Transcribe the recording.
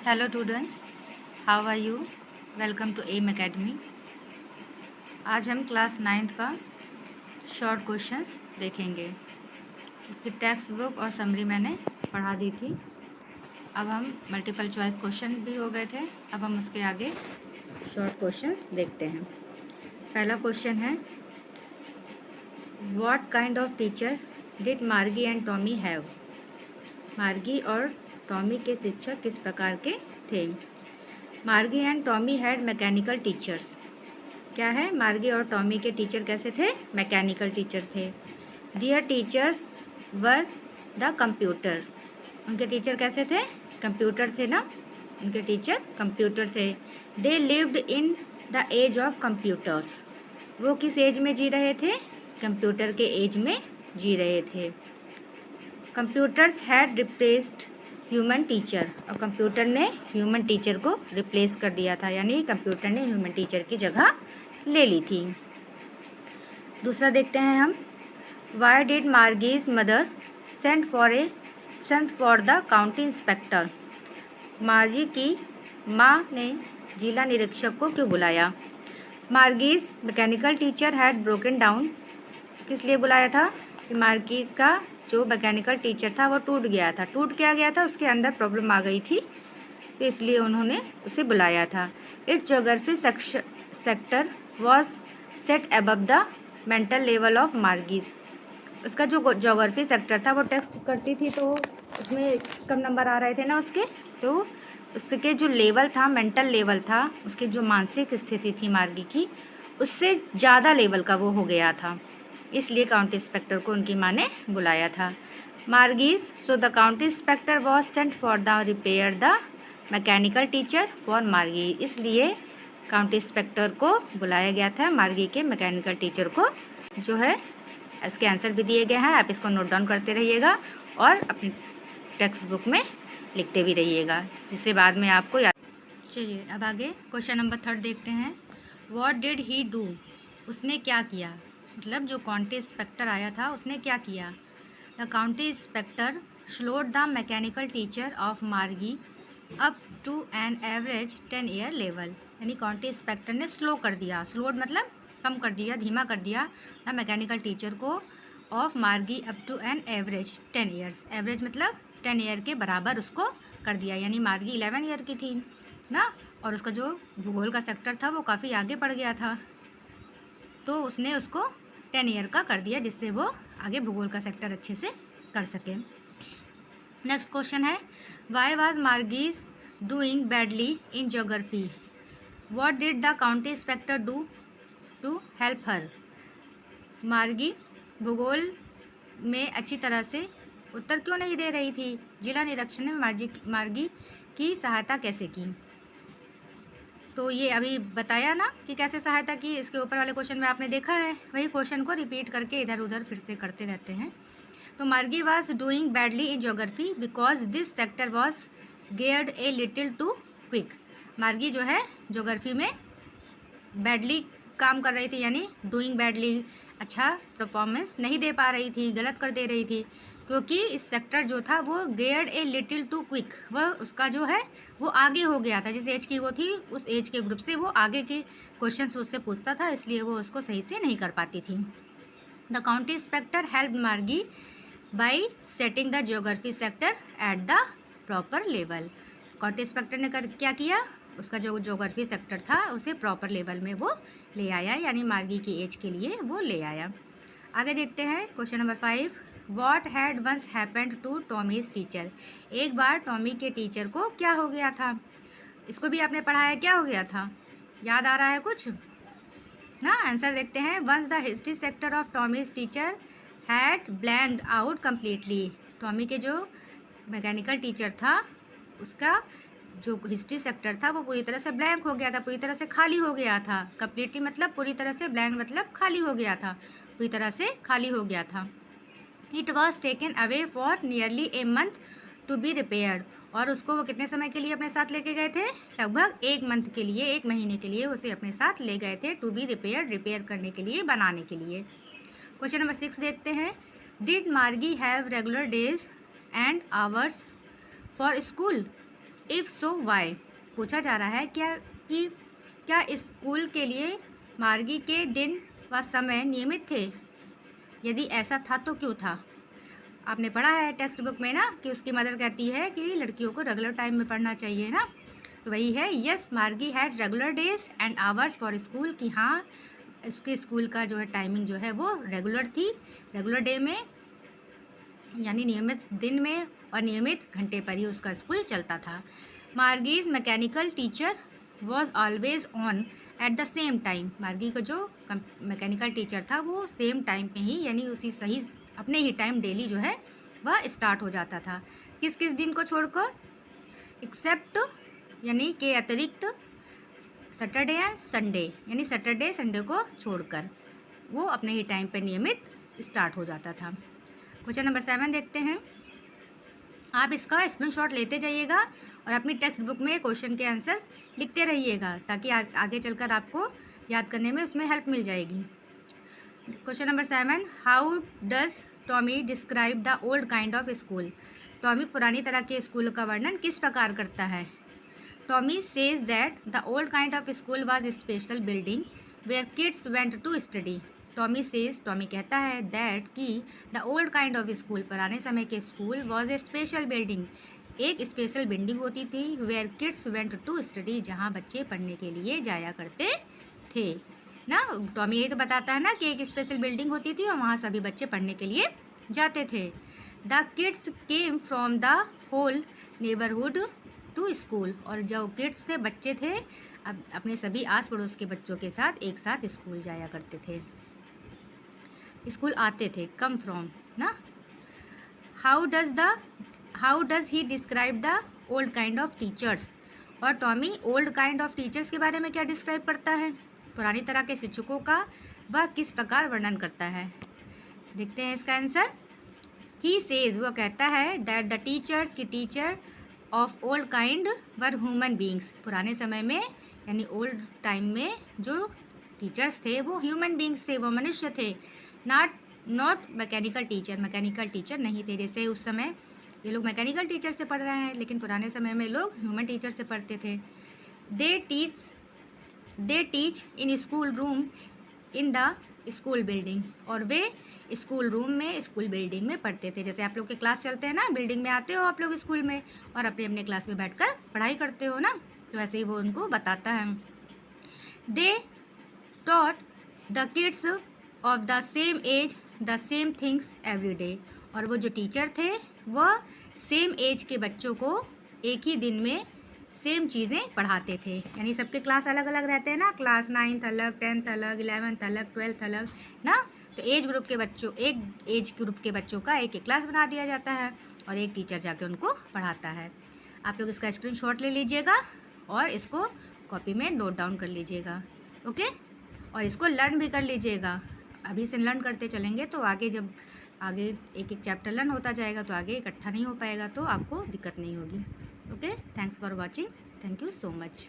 Hello students, how are you? Welcome to M academy. आज हम class 9th का short questions देखेंगे। इसकी टेक्स्ट बुक और समरी मैंने पढ़ा दी थी। अब हम मल्टीपल चॉइस क्वेश्चन भी हो गए थे। अब हम उसके आगे शॉर्ट क्वेश्चंस देखते हैं। पहला क्वेश्चन है, what kind of teacher did मार्गी एंड टॉमी हैव? मार्गी और टॉमी के शिक्षक किस प्रकार के थे? मार्गी and Tommy had mechanical teachers. क्या है? मार्गी और टॉमी के टीचर कैसे थे? मैकेनिकल टीचर थे। Their teachers were the computers. उनके टीचर कैसे थे? कंप्यूटर थे ना, उनके टीचर कंप्यूटर थे। They lived in the age of computers. वो किस एज में जी रहे थे? कंप्यूटर के एज में जी रहे थे। Computers had replaced human teacher. और कंप्यूटर ने ह्यूमन टीचर को रिप्लेस कर दिया था, यानी कंप्यूटर ने ह्यूमन टीचर की जगह ले ली थी। दूसरा देखते हैं हम, why did Margie's mother sent for the county inspector? Margie की माँ ने जिला निरीक्षक को क्यों बुलाया? Margie's mechanical teacher had broken down. किस लिए बुलाया था? कि मार्गीज का जो मैकेनिकल टीचर था वो टूट गया था। टूट क्या गया था? उसके अंदर प्रॉब्लम आ गई थी, तो इसलिए उन्होंने उसे बुलाया था। It's geography sector was set above the mental level of Margie's. उसका जो ज्योग्राफी सेक्टर था वो टेस्ट करती थी, तो उसमें कम नंबर आ रहे थे ना उसके, तो उसके जो लेवल था, मेंटल लेवल था, उसकी जो मानसिक स्थिति थी मार्गी की, उससे ज़्यादा लेवल का वो हो गया था, इसलिए काउंटी इंस्पेक्टर को उनकी माँ ने बुलाया था। Margie's, so the county inspector was sent for the repair the mechanical teacher for Margie. इसलिए काउंटी इंस्पेक्टर को बुलाया गया था मार्गी के मैकेनिकल टीचर को। जो है इसके आंसर भी दिए गए हैं, आप इसको नोट डाउन करते रहिएगा और अपनी टेक्स्ट बुक में लिखते भी रहिएगा, जिससे बाद में आपको याद। चलिए अब आगे क्वेश्चन नंबर 3 देखते हैं। What did he do? उसने क्या किया? मतलब जो काउंटी इंस्पेक्टर आया था उसने क्या किया? The county inspector slowed the mechanical teacher of Margie up to an average 10 year level. यानी काउंटी इंस्पेक्टर ने स्लो कर दिया, स्लोड मतलब कम कर दिया, धीमा कर दिया द मैकेनिकल टीचर को of Margie up to an average 10 years. Average मतलब 10 ईयर के बराबर उसको कर दिया, यानी मार्गी 11 ईयर की थी ना, और उसका जो भूगोल का सेक्टर था वो काफ़ी आगे बढ़ गया था, तो उसने उसको 10 ईयर का कर दिया, जिससे वो आगे भूगोल का सेक्टर अच्छे से कर सके। नेक्स्ट क्वेश्चन है, why was Margie's doing badly in geography? What did the county inspector do to help her? Margie भूगोल में अच्छी तरह से उत्तर क्यों नहीं दे रही थी? जिला निरीक्षक ने मार्गी की सहायता कैसे की? तो ये अभी बताया ना कि कैसे सहायता की, इसके ऊपर वाले क्वेश्चन में आपने देखा है, वही क्वेश्चन को रिपीट करके इधर उधर फिर से करते रहते हैं। तो Margie was doing badly in geography because this sector was geared a little too quick. Margie जो है ज्योग्राफी में बैडली काम कर रही थी, यानी डूइंग बैडली, अच्छा परफॉर्मेंस नहीं दे पा रही थी, गलत कर दे रही थी, क्योंकि इस सेक्टर जो था वो geared a little too quick, वह उसका जो है वो आगे हो गया था, जिस एज की वो थी उस एज के ग्रुप से वो आगे के क्वेश्चंस उससे पूछता था, इसलिए वो उसको सही से नहीं कर पाती थी। द काउंटी इंस्पेक्टर हेल्प मार्गी by setting the geography sector at the proper level. County inspector ने क्या किया? उसका जो ज्योग्राफी सेक्टर था उसे प्रॉपर लेवल में वो ले आया, यानी मार्गी की एज के लिए वो ले आया। आगे देखते हैं question number 5। What had once happened to Tommy's teacher? एक बार टॉमी के टीचर को क्या हो गया था? इसको भी आपने पढ़ा है, क्या हो गया था? याद आ रहा है कुछ ना? आंसर देखते हैं। Once the history sector of Tommy's teacher had blanked out completely. Tommy के जो मैकेनिकल टीचर था उसका जो हिस्ट्री सेक्टर था वो पूरी तरह से ब्लैंक हो गया था, पूरी तरह से खाली हो गया था। कम्प्लीटली मतलब पूरी तरह से, ब्लैंक मतलब खाली हो गया था, पूरी तरह से खाली हो गया था। It was taken away for nearly a month to be repaired. और उसको वो कितने समय के लिए अपने साथ लेके गए थे? लगभग 1 मंथ के लिए, 1 महीने के लिए उसे अपने साथ ले गए थे, टू बी रिपेयर्ड, रिपेयर करने के लिए, बनाने के लिए। क्वेश्चन नंबर 6 देखते हैं। Did Margie have regular days and hours for school? If so why, पूछा जा रहा है क्या स्कूल के लिए मार्गी के दिन व समय नियमित थे? यदि ऐसा था तो क्यों था? आपने पढ़ा है टेक्स्ट बुक में ना कि उसकी मदर कहती है कि लड़कियों को रेगुलर टाइम में पढ़ना चाहिए ना, तो वही है, यस मार्गी had regular days and hours for school, कि हाँ उसके स्कूल का जो है टाइमिंग जो है वो रेगुलर थी, रेगुलर डे में यानी नियमित दिन में और नियमित घंटे पर ही उसका स्कूल चलता था। Margie's mechanical teacher was always on at the same time, Margie का जो मैकेनिकल टीचर था वो सेम टाइम पे ही यानी उसी सही अपने ही टाइम डेली जो है वह स्टार्ट हो जाता था। किस किस दिन को छोड़कर? एक्सेप्ट यानी के अतिरिक्त, सैटरडे एंड संडे यानी सैटरडे संडे को छोड़कर वो अपने ही टाइम पे नियमित स्टार्ट हो जाता था। क्वेश्चन नंबर 7 देखते हैं। आप इसका स्क्रीनशॉट लेते जाइएगा और अपनी टेक्स्ट बुक में क्वेश्चन के आंसर लिखते रहिएगा ताकि आगे चलकर आपको याद करने में उसमें हेल्प मिल जाएगी। Question number 7, how does Tommy describe the old kind of school? Tommy पुरानी तरह के स्कूल का वर्णन किस प्रकार करता है? Tommy says that the old kind of school was special building where kids went to study. Tommy says, Tommy कहता है, दैट कि the old kind of school, पुराने समय के स्कूल, वॉज ए स्पेशल बिल्डिंग, एक स्पेशल बिल्डिंग होती थी, where kids went to study, जहाँ बच्चे पढ़ने के लिए जाया करते थे ना। टॉमी यही तो बताता है ना कि एक स्पेशल बिल्डिंग होती थी और वहाँ सभी बच्चे पढ़ने के लिए जाते थे। The kids came from the whole neighbourhood to school, और जो किड्स थे, बच्चे थे, अब अपने सभी आस पड़ोस के बच्चों के साथ एक साथ स्कूल जाया करते थे, स्कूल आते थे, कम फ्रॉम ना। How does he describe the old kind of teachers? और Tommy old kind of teachers के बारे में क्या डिस्क्राइब करता है? पुरानी तरह के शिक्षकों का वह किस प्रकार वर्णन करता है? देखते हैं इसका आंसर। ही सेज, वो कहता है, दैट द टीचर्स की teacher of old kind were human beings, पुराने समय में यानी ओल्ड टाइम में जो टीचर्स थे वो ह्यूमन बींग्स थे, वो मनुष्य थे, not mechanical teacher, mechanical teacher नहीं थे। जैसे उस समय ये लोग मैकेनिकल टीचर से पढ़ रहे हैं, लेकिन पुराने समय में लोग ह्यूमन टीचर से पढ़ते थे। They teach in school room in the school building, और वे स्कूल रूम में, स्कूल बिल्डिंग में पढ़ते थे। जैसे आप लोग के क्लास चलते हैं ना, बिल्डिंग में आते हो आप लोग स्कूल में और अपने अपने क्लास में बैठकर पढ़ाई करते हो ना, तो वैसे ही वो उनको बताता है। They taught the kids of the same age the same things every day, और वो जो टीचर थे वह सेम एज के बच्चों को एक ही दिन में सेम चीज़ें पढ़ाते थे। यानी सबके क्लास अलग अलग रहते हैं ना, क्लास 9th अलग, 10th अलग, 11th अलग, 12th अलग ना, तो एक एज ग्रुप के बच्चों का एक एक क्लास बना दिया जाता है और एक टीचर जाके उनको पढ़ाता है। आप लोग इसका स्क्रीनशॉट ले लीजिएगा और इसको कॉपी में नोट डाउन कर लीजिएगा, ओके, और इसको लर्न भी कर लीजिएगा। अभी से लर्न करते चलेंगे तो जब आगे एक एक चैप्टर लर्न होता जाएगा तो आगे इकट्ठा नहीं हो पाएगा, तो आपको दिक्कत नहीं होगी। Okay, thanks for watching, thank you so much.